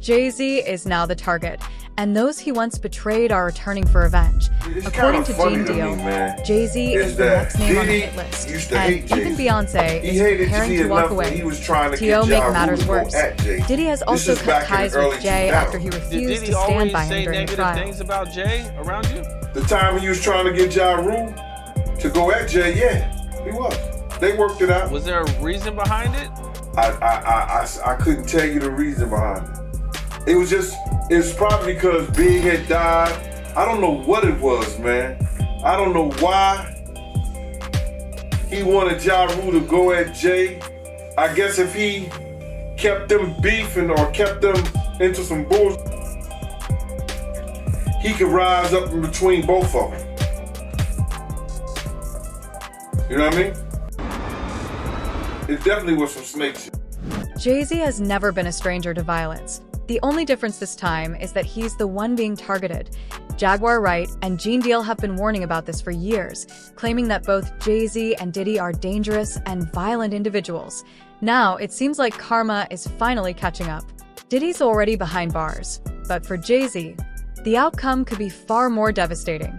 Jay-Z is now the target, and those he once betrayed are returning for revenge. According to Gene Deal, Jay-Z is the next name on the hit list, and even Beyonce is preparing to walk away. T.O. make matters worse. Diddy has also cut ties with Jay after he refused to stand by him during the trial. Did Diddy always say negative things about Jay around you? The time he was trying to get Ja Rule to go at Jay, yeah, he was. They worked it out. Was there a reason behind it? I couldn't tell you the reason behind it. It's probably because Big had died. I don't know what it was, man. I don't know why he wanted Ja Rule to go at Jay. I guess if he kept them beefing or kept them into some bullshit, he could rise up in between both of them. You know what I mean? It definitely was some snake shit. Jay-Z has never been a stranger to violence. The only difference this time is that he's the one being targeted. Jaguar Wright and Gene Deal have been warning about this for years, claiming that both Jay-Z and Diddy are dangerous and violent individuals. Now, it seems like karma is finally catching up. Diddy's already behind bars, but for Jay-Z, the outcome could be far more devastating.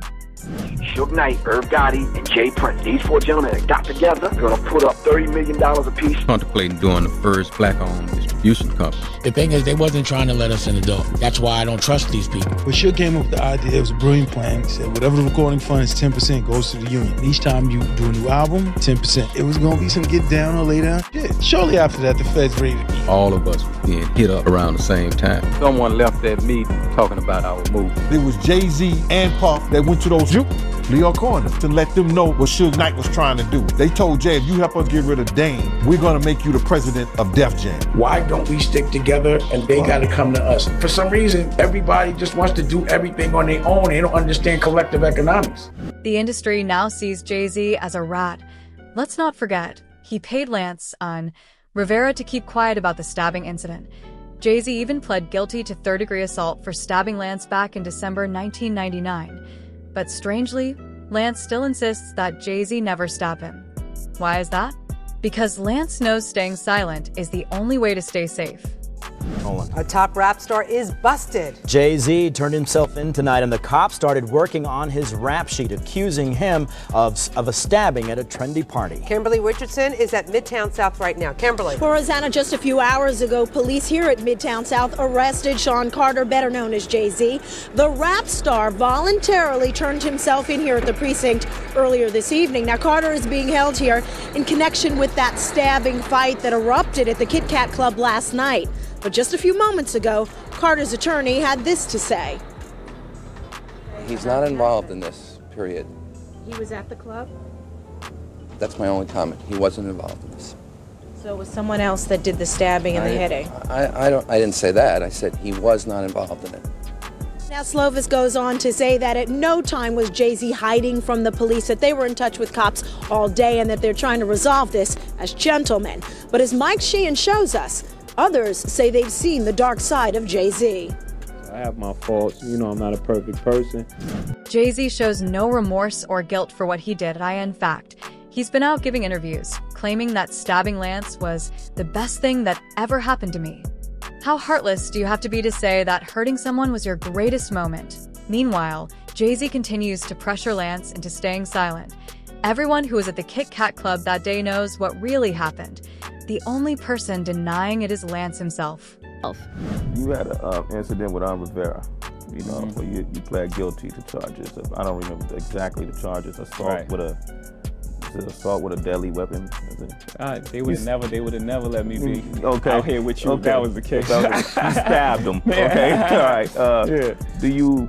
Suge Knight, Irv Gotti, and Jay Prince. These four gentlemen that got together, they're gonna put up $30 million apiece. Contemplating doing the first black-owned distribution company. The thing is, they wasn't trying to let us in the door. That's why I don't trust these people. When Suge came up with the idea, it was a brilliant plan. He said, whatever the recording fund is, 10% goes to the union. Each time you do a new album, 10%. It was gonna be some get down or lay down shit. Shortly after that, the feds raided me. All of us were being hit up around the same time. Someone left that meeting talking about our move. It was Jay-Z and Puff that went to those New York corners to let them know what Suge Knight was trying to do. They told Jay, if you help us get rid of Dame, we're gonna make you the president of Def Jam. Why don't we stick together and they gotta come to us? For some reason, everybody just wants to do everything on their own. They don't understand collective economics. The industry now sees Jay-Z as a rat. Let's not forget, he paid Lance on Rivera to keep quiet about the stabbing incident. Jay-Z even pled guilty to third-degree assault for stabbing Lance back in December 1999. But strangely, Lance still insists that Jay-Z never stab him. Why is that? Because Lance knows staying silent is the only way to stay safe. A top rap star is busted. Jay-Z turned himself in tonight, and the cops started working on his rap sheet, accusing him of a stabbing at a trendy party. Kimberly Richardson is at Midtown South right now. Kimberly. Well, Rosanna, just a few hours ago, police here at Midtown South arrested Sean Carter, better known as Jay-Z. The rap star voluntarily turned himself in here at the precinct earlier this evening. Now, Carter is being held here in connection with that stabbing fight that erupted at the Kit Kat Club last night. But just a few moments ago, Carter's attorney had this to say. He's not involved in this, period. He was at the club? That's my only comment. He wasn't involved in this. So it was someone else that did the stabbing and the hitting? I didn't say that. I said he was not involved in it. Now, Slovis goes on to say that at no time was Jay-Z hiding from the police, that they were in touch with cops all day and that they're trying to resolve this as gentlemen. But as Mike Sheehan shows us, others say they've seen the dark side of Jay-Z. I have my faults. You know, I'm not a perfect person. Jay-Z shows no remorse or guilt for what he did. In fact, he's been out giving interviews, claiming that stabbing Lance was the best thing that ever happened to me. How heartless do you have to be to say that hurting someone was your greatest moment? Meanwhile, Jay-Z continues to pressure Lance into staying silent. Everyone who was at the Kit Kat Club that day knows what really happened. The only person denying it is Lance himself. You had an incident with Rivera, you know, where you pled guilty to charges of, I don't remember exactly the charges, assault with a deadly weapon. They would have never let me be out here with you if that was the case. You stabbed him, okay? All right. Do you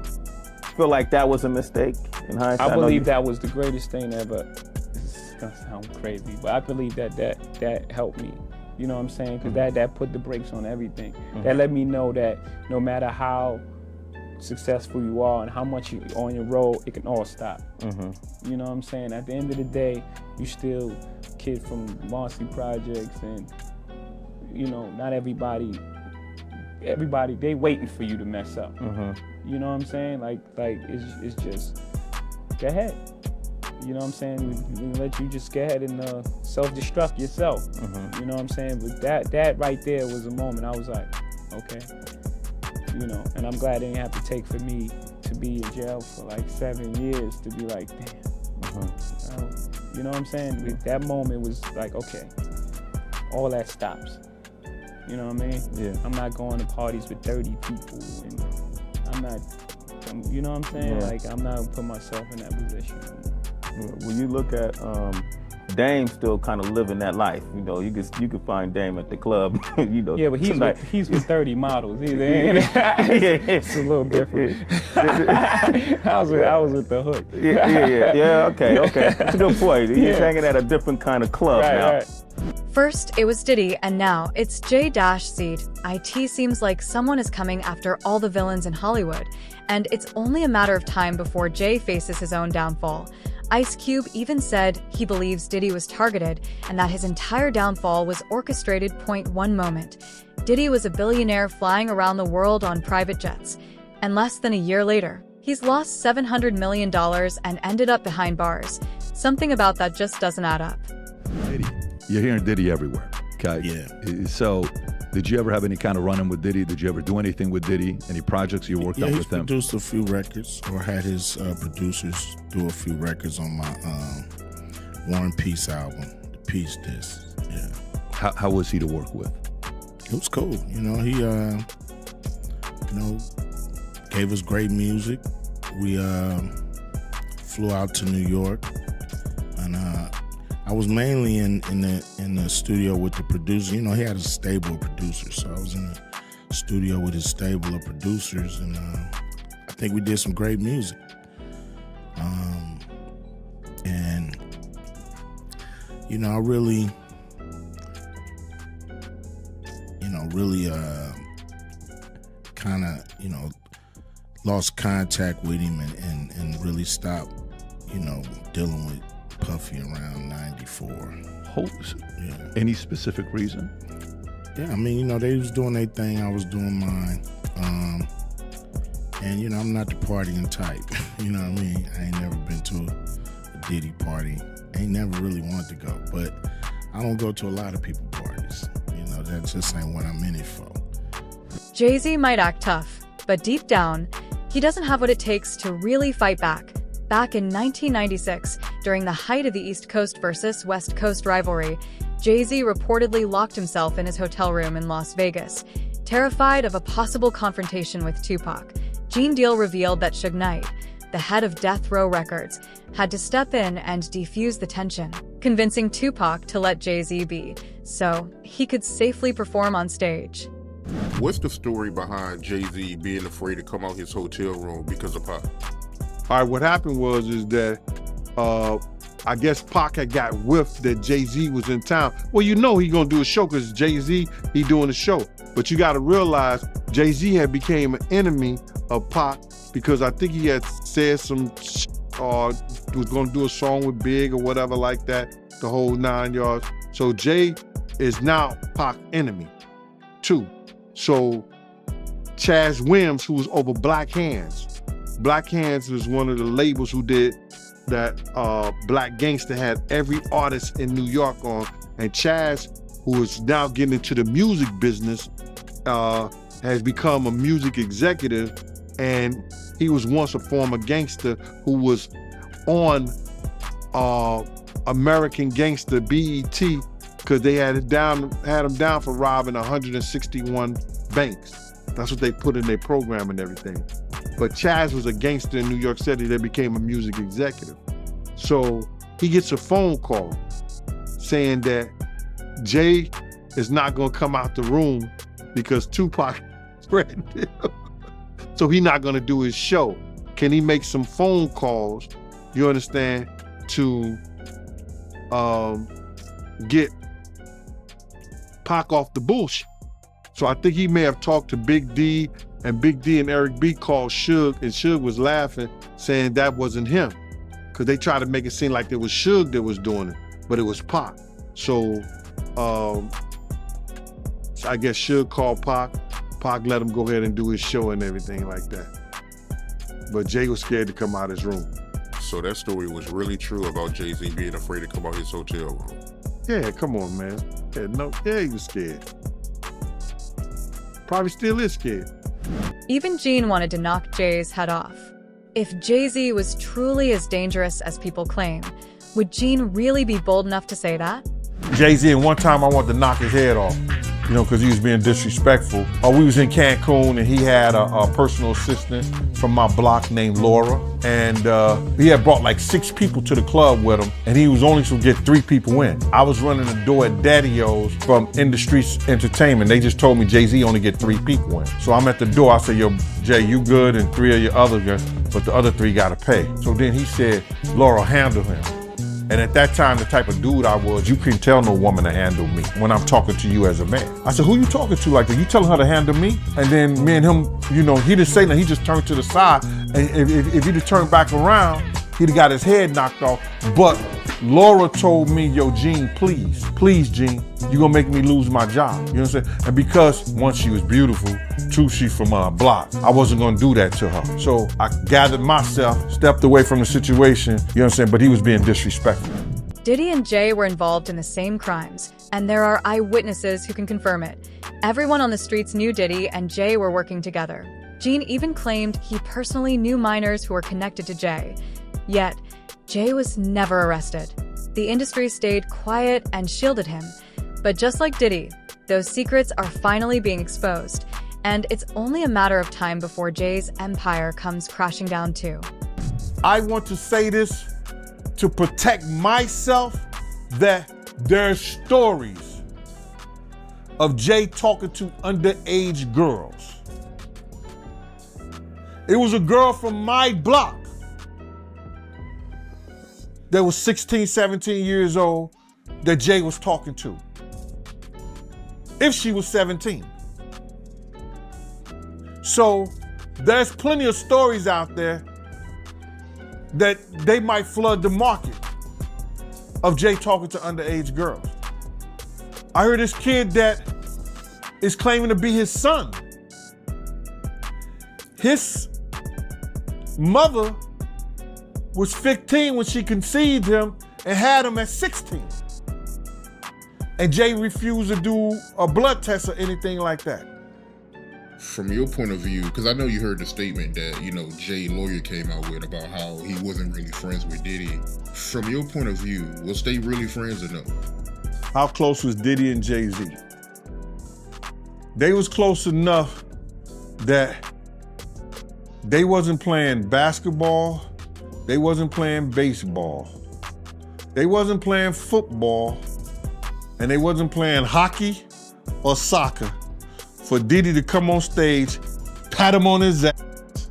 feel like that was a mistake in hindsight? I believe that was the greatest thing ever. It's gonna sound crazy, but I believe that helped me. You know what I'm saying? Because that put the brakes on everything. That let me know that no matter how successful you are and how much you're on your road, it can all stop. You know what I'm saying? At the end of the day, you still a kid from Marcy Projects, and you know, not everybody, they waiting for you to mess up. You know what I'm saying? Like it's just, go ahead. You know what I'm saying? We let you just go ahead and self-destruct yourself. You know what I'm saying? But that right there was a moment I was like, okay, you know, and I'm glad they didn't have to take for me to be in jail for like 7 years to be like, damn. You know what I'm saying? That moment was like, okay, all that stops. You know what I mean? Yeah. I'm not going to parties with 30 people, and I'm not, you know what I'm saying? Yeah. Like, I'm not gonna put myself in that position. When you look at Dame still kind of living that life, you know, you could find Dame at the club, you know. Yeah, but he's with 30 models. It's a little different. I was with the hood. Yeah. Okay. That's a good point. He's hanging at a different kind of club now. Right. First, it was Diddy, and now it's J-Seed. IT seems like someone is coming after all the villains in Hollywood, and it's only a matter of time before Jay faces his own downfall. Ice Cube even said he believes Diddy was targeted and that his entire downfall was orchestrated. One moment. Diddy was a billionaire flying around the world on private jets, and less than a year later, he's lost $700 million and ended up behind bars. Something about that just doesn't add up. Diddy. You're hearing Diddy everywhere, okay? Yeah. So, did you ever have any kind of run-in with Diddy? Did you ever do anything with Diddy? Any projects you worked on with him? He produced a few records, or had his producers do a few records on my War and Peace album, the Peace Disc. Yeah. How was he to work with? It was cool. You know, he gave us great music. We flew out to New York, and I was mainly in the studio with the producer. You know, he had a stable of producers, so I was in the studio with his stable of producers, and I think we did some great music. And you know, I really kind of lost contact with him and really stopped, dealing with Puffy around 94. Yeah. Any specific reason? Yeah, I mean, they was doing their thing, I was doing mine. And, I'm not the partying type. You know what I mean? I ain't never been to a Diddy party. I ain't never really wanted to go. But I don't go to a lot of people parties. That just ain't what I'm in it for. Jay-Z might act tough, but deep down, he doesn't have what it takes to really fight back. Back in 1996, during the height of the East Coast versus West Coast rivalry, Jay-Z reportedly locked himself in his hotel room in Las Vegas. Terrified of a possible confrontation with Tupac, Gene Deal revealed that Suge Knight, the head of Death Row Records, had to step in and defuse the tension, convincing Tupac to let Jay-Z be, so he could safely perform on stage. What's the story behind Jay-Z being afraid to come out his hotel room because of Pac? All right, what happened was that I guess Pac had got whiffed that Jay-Z was in town. Well, he gonna do a show because Jay-Z, he doing a show. But you gotta realize Jay-Z had became an enemy of Pac because I think he had said some was gonna do a song with Big or whatever like that, the whole 9 yards. So Jay is now Pac's enemy too. So Chaz Williams, who was over Black Hands. Black Hands was one of the labels who did that Black Gangsta had every artist in New York on. And Chaz, who is now getting into the music business, has become a music executive. And he was once a former gangster who was on American Gangster BET because they had him down for robbing 161 banks. That's what they put in their program and everything. But Chaz was a gangster in New York City that became a music executive. So he gets a phone call saying that Jay is not gonna come out the room because Tupac threatened him. So he's not gonna do his show. Can he make some phone calls, you understand, to get Pac off the bullshit? So I think he may have talked to Big D, and Big D and Eric B called Suge, and Suge was laughing, saying that wasn't him. Because they tried to make it seem like it was Suge that was doing it, but it was Pac. So I guess Suge called Pac. Pac let him go ahead and do his show and everything like that. But Jay was scared to come out his room. So that story was really true about Jay-Z being afraid to come out his hotel room. Yeah, come on, man. Yeah, he was scared. Probably still is scared. Even Gene wanted to knock Jay's head off. If Jay-Z was truly as dangerous as people claim, would Gene really be bold enough to say that? Jay-Z, and one time I wanted to knock his head off, you know, because he was being disrespectful. We was in Cancun and he had a personal assistant from my block named Laura. And he had brought like 6 people to the club with him and he was only supposed to get 3 people in. I was running the door at Daddy-O's from Industry Entertainment. They just told me Jay-Z only get 3 people in. So I'm at the door, I said, yo, Jay, you good, and 3 of your other guys, but the other 3 gotta pay. So then he said, Laura, handle him. And at that time, the type of dude I was, you couldn't tell no woman to handle me when I'm talking to you as a man. I said, who you talking to like that? You telling her to handle me? And then me and him, you know, he didn't say nothing, he just turned to the side. And if he'd have turned back around, he'd have got his head knocked off. But Laura told me, yo, Gene, please, Gene, you gonna make me lose my job. You know what I'm saying? And because, one, she was beautiful, 2, she from a block, I wasn't gonna do that to her. So I gathered myself, stepped away from the situation, you know what I'm saying? But he was being disrespectful. Diddy and Jay were involved in the same crimes, and there are eyewitnesses who can confirm it. Everyone on the streets knew Diddy and Jay were working together. Gene even claimed he personally knew minors who were connected to Jay. Yet, Jay was never arrested. The industry stayed quiet and shielded him. But just like Diddy, those secrets are finally being exposed, and it's only a matter of time before Jay's empire comes crashing down too. I want to say this to protect myself, that there's stories of Jay talking to underage girls. It was a girl from my block that was 16, 17 years old that Jay was talking to. If she was 17. So there's plenty of stories out there that they might flood the market of Jay talking to underage girls. I heard this kid that is claiming to be his son. His mother was 15 when she conceived him and had him at 16. And Jay refused to do a blood test or anything like that. From your point of view, because I know you heard the statement that, you know, Jay lawyer came out with about how he wasn't really friends with Diddy. From your point of view, was they really friends or no? How close was Diddy and Jay-Z? They was close enough that they wasn't playing basketball, they wasn't playing baseball, they wasn't playing football, and they wasn't playing hockey or soccer for Diddy to come on stage, pat him on his ass,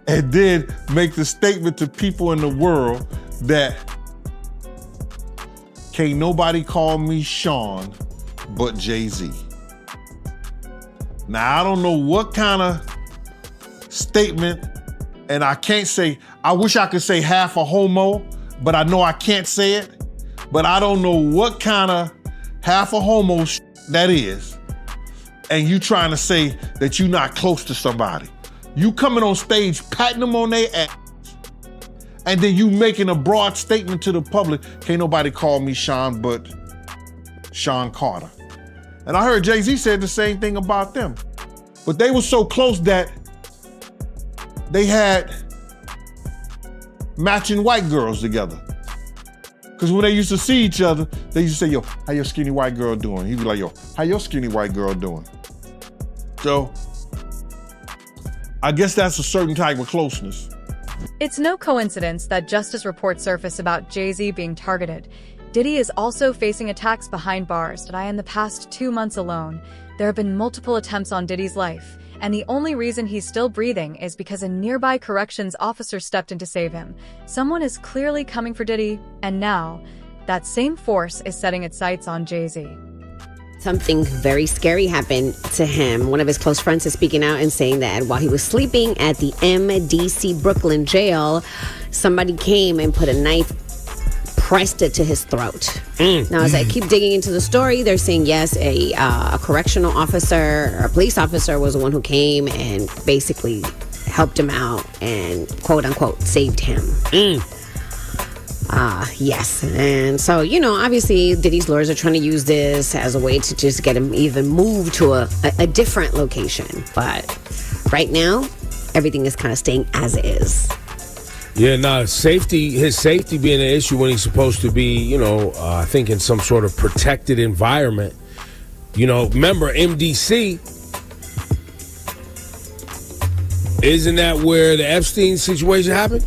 and then make the statement to people in the world that can't nobody call me Sean but Jay-Z. Now, I don't know what kind of statement, and I can't say, I wish I could say half a homo, but I know I can't say it. But I don't know what kind of half a homo that is, and you trying to say that you're not close to somebody. You coming on stage, patting them on their ass, and then you making a broad statement to the public, can't nobody call me Sean but Sean Carter. And I heard Jay-Z said the same thing about them. But they were so close that they had matching white girls together. Because when they used to see each other, they used to say, yo, how your skinny white girl doing? He'd be like, yo, how your skinny white girl doing? So, I guess that's a certain type of closeness. It's no coincidence that just as reports surface about Jay-Z being targeted, Diddy is also facing attacks behind bars. And in the past 2 months alone, there have been multiple attempts on Diddy's life. And the only reason he's still breathing is because a nearby corrections officer stepped in to save him. Someone is clearly coming for Diddy, and now, that same force is setting its sights on Jay-Z. Something very scary happened to him. One of his close friends is speaking out and saying that while he was sleeping at the MDC Brooklyn jail, somebody came and put a knife, pressed it to his throat. Now, as I keep digging into the story, they're saying, yes, a correctional officer or a police officer was the one who came and basically helped him out and, quote unquote, saved him. Yes. And so, obviously Diddy's lawyers are trying to use this as a way to just get him even moved to a different location. But right now, everything is kind of staying as is. Yeah, his safety being an issue when he's supposed to be, I think in some sort of protected environment. Remember MDC, isn't that where the Epstein situation happened?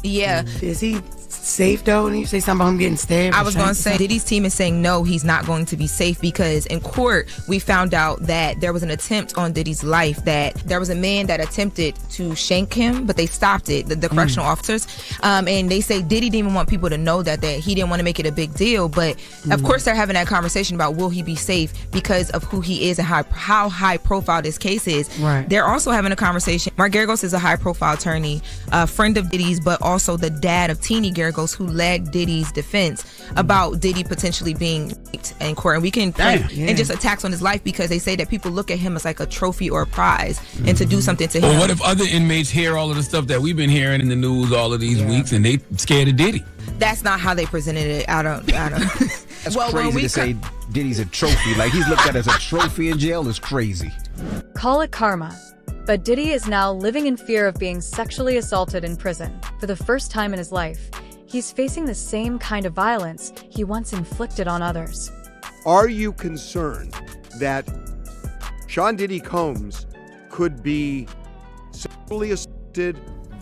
Yeah. Is he safe though? And you say something about him getting stabbed? I was going to say, Diddy's team is saying no, he's not going to be safe, because in court we found out that there was an attempt on Diddy's life, that there was a man that attempted to shank him, but they stopped it, the correctional officers. And they say Diddy didn't even want people to know that he didn't want to make it a big deal. But of course they're having that conversation about will he be safe because of who he is and how high profile this case is. Right. They're also having a conversation. Mark Geragos is a high profile attorney, a friend of Diddy's, but also the dad of Teeny Geragos, who led Diddy's defense about Diddy potentially being raped in court. And we can and just attacks on his life, because they say that people look at him as like a trophy or a prize, and to do something to him. Well, what if other inmates hear all of the stuff that we've been hearing in the news all of these weeks, and they scared of Diddy? That's not how they presented it. I don't. That's crazy to say Diddy's a trophy. Like, he's looked at as a trophy in jail is crazy. Call it karma. But Diddy is now living in fear of being sexually assaulted in prison for the first time in his life. He's facing the same kind of violence he once inflicted on others. Are you concerned that Sean Diddy Combs could be sexually assaulted,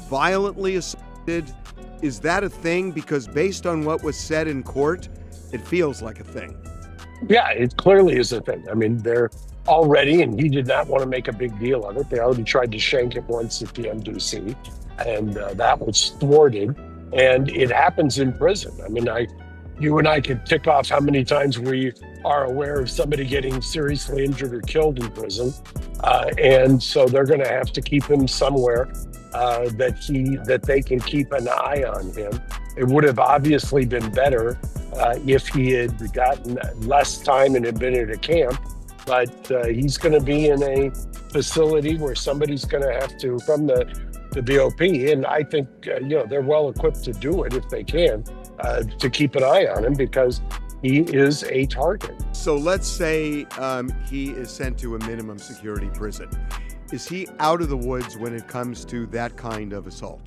violently assaulted? Is that a thing? Because based on what was said in court, it feels like a thing. Yeah, it clearly is a thing. I mean, they're already, and he did not want to make a big deal of it. They already tried to shank him once at the MDC, and that was thwarted. And it happens in prison. I mean, you and I could tick off how many times we are aware of somebody getting seriously injured or killed in prison. And so they're going to have to keep him somewhere that they can keep an eye on him. It would have obviously been better if he had gotten less time and had been at a camp. But he's going to be in a facility where somebody's going to have to, from the BOP, and I think they're well equipped to do it if they can, to keep an eye on him, because he is a target. So let's say he is sent to a minimum security prison. Is he out of the woods when it comes to that kind of assault?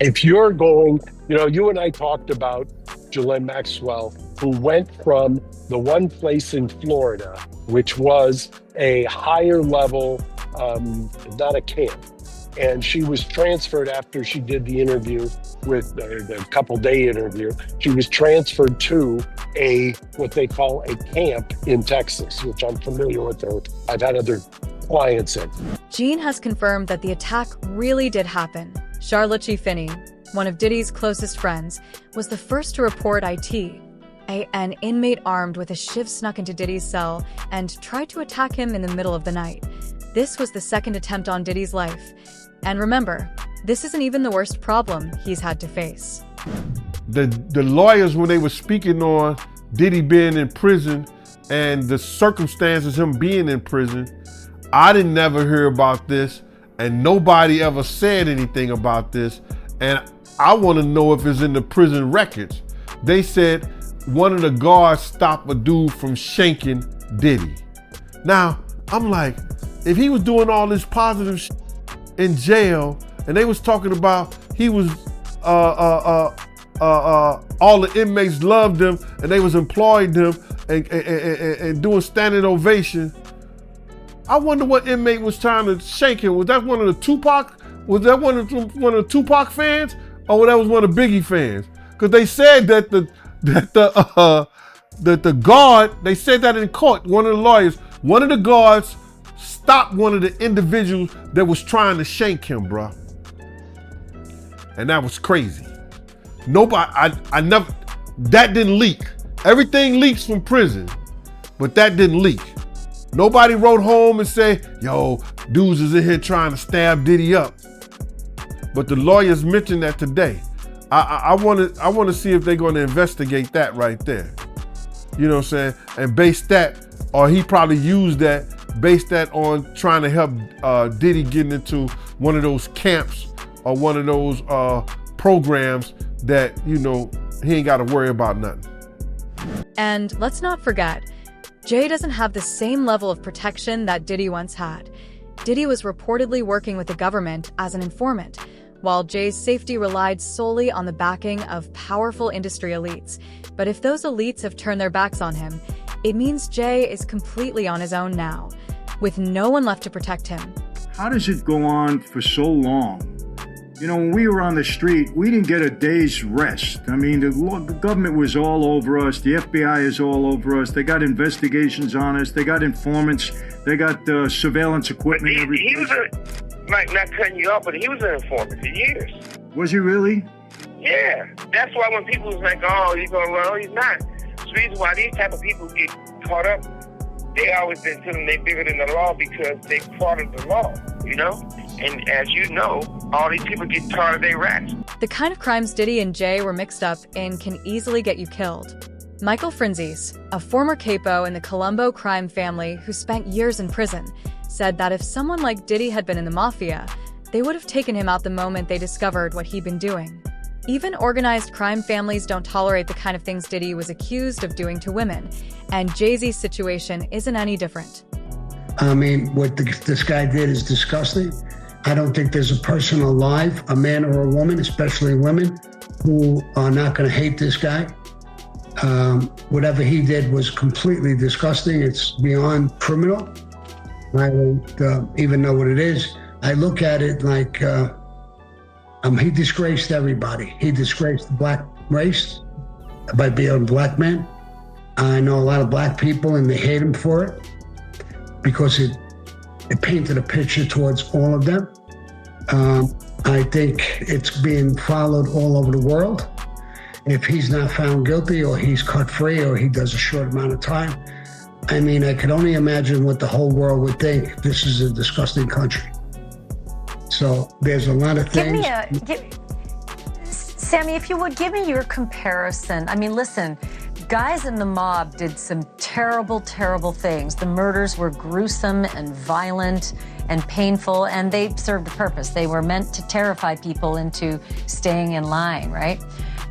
If you're going, you and I talked about Ghislaine Maxwell, who went from the one place in Florida, which was a higher level, not a camp, and she was transferred after she did the interview with the couple-day interview. She was transferred to what they call a camp in Texas, which I'm familiar with. I've had other clients in. Gene has confirmed that the attack really did happen. Charlotte Finney, one of Diddy's closest friends, was the first to report IT. An inmate armed with a shiv snuck into Diddy's cell and tried to attack him in the middle of the night. This was the second attempt on Diddy's life. And remember, this isn't even the worst problem he's had to face. The lawyers, when they were speaking on Diddy being in prison and the circumstances him being in prison, I didn't never hear about this, and nobody ever said anything about this. And I want to know if it's in the prison records. They said one of the guards stopped a dude from shanking Diddy. Now, I'm like, if he was doing all this positive shit in jail, and they was talking about he was all the inmates loved him and they was employing him and doing standing ovation, I wonder what inmate was trying to shank him. Was that one of the Tupac? Was that one of the Tupac fans, or that was one of Biggie fans? Because they said that the guard, they said that in court. One of the lawyers, one of the guards stopped one of the individuals that was trying to shank him, bro. And that was crazy. Nobody, I never, that didn't leak. Everything leaks from prison, but that didn't leak. Nobody wrote home and said, yo, dudes is in here trying to stab Diddy up. But the lawyers mentioned that today. I want to see if they're going to investigate that right there. You know what I'm saying? And base that, or he probably used that, base that on trying to help Diddy getting into one of those camps or one of those programs that, you know, he ain't got to worry about nothing. And let's not forget, Jay doesn't have the same level of protection that Diddy once had. Diddy was reportedly working with the government as an informant, while Jay's safety relied solely on the backing of powerful industry elites. But if those elites have turned their backs on him, it means Jay is completely on his own now, with no one left to protect him. How does it go on for so long? You know, when we were on the street, we didn't get a day's rest. I mean, the government was all over us. The FBI is all over us. They got investigations on us. They got informants. They got surveillance equipment. He was not cutting you off, but he was an informant for years. Was he really? Yeah. That's why when people was like, oh, he's going to run, he's not. It's the reason why these type of people get caught up. They always been telling they bigger than the law because they part of the law, you know? And as you know, all these people get tired of their rats. The kind of crimes Diddy and Jay were mixed up in can easily get you killed. Michael Franzese, a former capo in the Colombo crime family who spent years in prison, said that if someone like Diddy had been in the mafia, they would have taken him out the moment they discovered what he'd been doing. Even organized crime families don't tolerate the kind of things Diddy was accused of doing to women, and Jay-Z's situation isn't any different. I mean, what this guy did is disgusting. I don't think there's a person alive, a man or a woman, especially women, who are not going to hate this guy. Whatever he did was completely disgusting. It's beyond criminal. I don't even know what it is. I look at it like he disgraced everybody. He disgraced the black race by being a black man. I know a lot of black people and they hate him for it because it painted a picture towards all of them. I think it's being followed all over the world. If he's not found guilty or he's cut free or he does a short amount of time, I mean, I could only imagine what the whole world would think. This is a disgusting country. So there's a lot of things. Sammy, if you would, give me your comparison. I mean, listen, guys in the mob did some terrible, terrible things. The murders were gruesome and violent and painful, and they served a purpose. They were meant to terrify people into staying in line, right?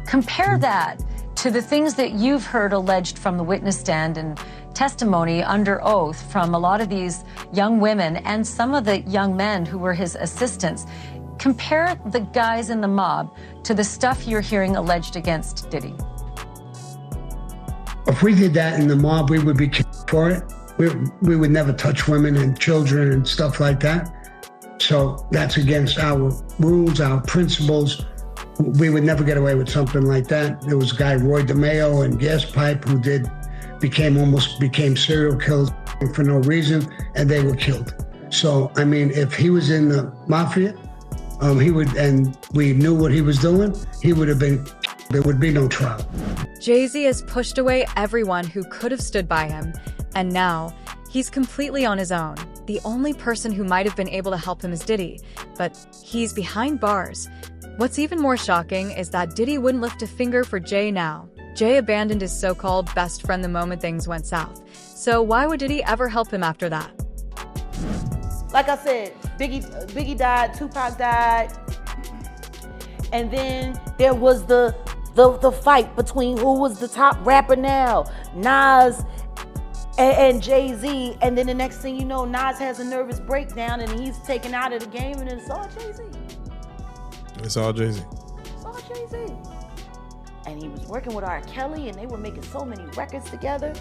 Compare that to the things that you've heard alleged from the witness stand and testimony under oath from a lot of these young women and some of the young men who were his assistants. Compare the guys in the mob to the stuff you're hearing alleged against Diddy. If we did that in the mob, we would be killed for it. We would never touch women and children and stuff like that. So that's against our rules, our principles. We would never get away with something like that. There was a guy, Roy DeMeo and Gas Pipe, who became serial killers for no reason, and they were killed. So, I mean, if he was in the mafia, and we knew what he was doing, he would have been, there would be no trial. Jay-Z has pushed away everyone who could have stood by him, and now he's completely on his own. The only person who might have been able to help him is Diddy, but he's behind bars. What's even more shocking is that Diddy wouldn't lift a finger for Jay now. Jay abandoned his so-called best friend the moment things went south. So why would Diddy ever help him after that? Like I said, Biggie died, Tupac died, and then there was the fight between who was the top rapper now, Nas and Jay-Z, and then the next thing you know, Nas has a nervous breakdown and he's taken out of the game, and it's all Jay-Z. It's all Jay-Z. It's all Jay-Z. And he was working with R. Kelly, and they were making so many records together.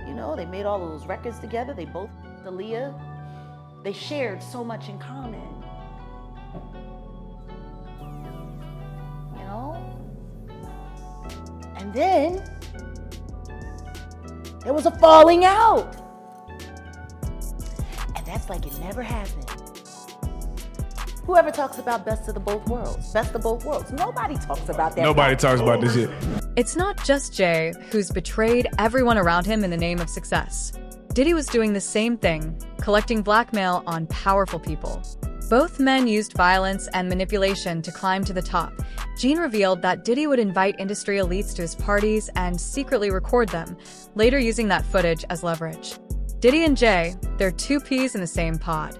You know, they made all of those records together. They both, Aaliyah, they shared so much in common. You know? And then there was a falling out. And that's like it never happened. Whoever talks about best of both worlds, nobody talks about that. Nobody talks about this shit. It's not just Jay who's betrayed everyone around him in the name of success. Diddy was doing the same thing, collecting blackmail on powerful people. Both men used violence and manipulation to climb to the top. Gene revealed that Diddy would invite industry elites to his parties and secretly record them, later using that footage as leverage. Diddy and Jay, they're two peas in the same pod.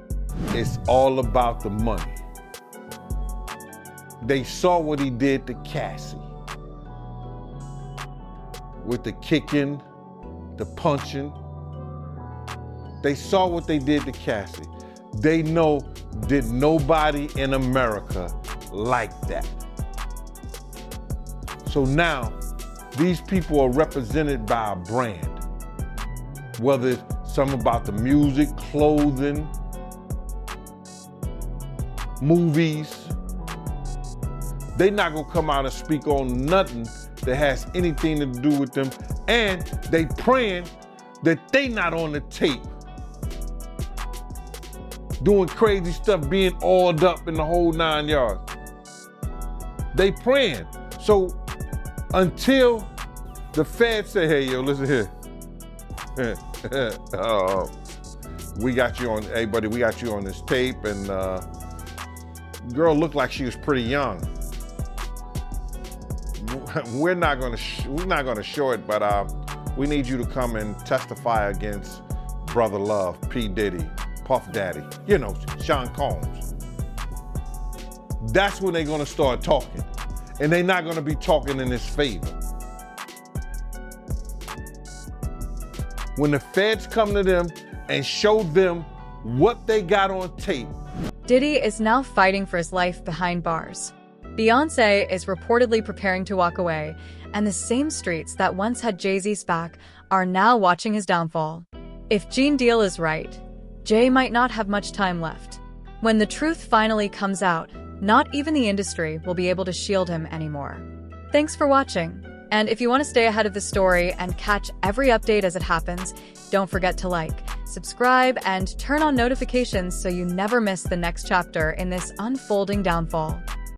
It's all about the money. They saw what he did to Cassie. with the kicking, the punching. They saw what they did to Cassie. They know that nobody in America like that. So now, these people are represented by a brand. Whether it's something about the music, clothing, movies. They not gonna come out and speak on nothing that has anything to do with them. And they praying that they not on the tape doing crazy stuff, being oiled up in the whole 9 yards. They praying. So until the feds say, hey, yo, listen here. We got you on, hey buddy, we got you on this tape, and girl looked like she was pretty young. We're not gonna show it, but we need you to come and testify against Brother Love, P. Diddy, Puff Daddy, you know, Sean Combs. That's when they're gonna start talking. And they're not gonna be talking in his favor. When the feds come to them and show them what they got on tape. Diddy is now fighting for his life behind bars. Beyonce is reportedly preparing to walk away, and the same streets that once had Jay-Z's back are now watching his downfall. If Gene Deal is right, Jay might not have much time left. When the truth finally comes out, not even the industry will be able to shield him anymore. Thanks for watching. And if you want to stay ahead of the story and catch every update as it happens, don't forget to like, subscribe, and turn on notifications so you never miss the next chapter in this unfolding downfall.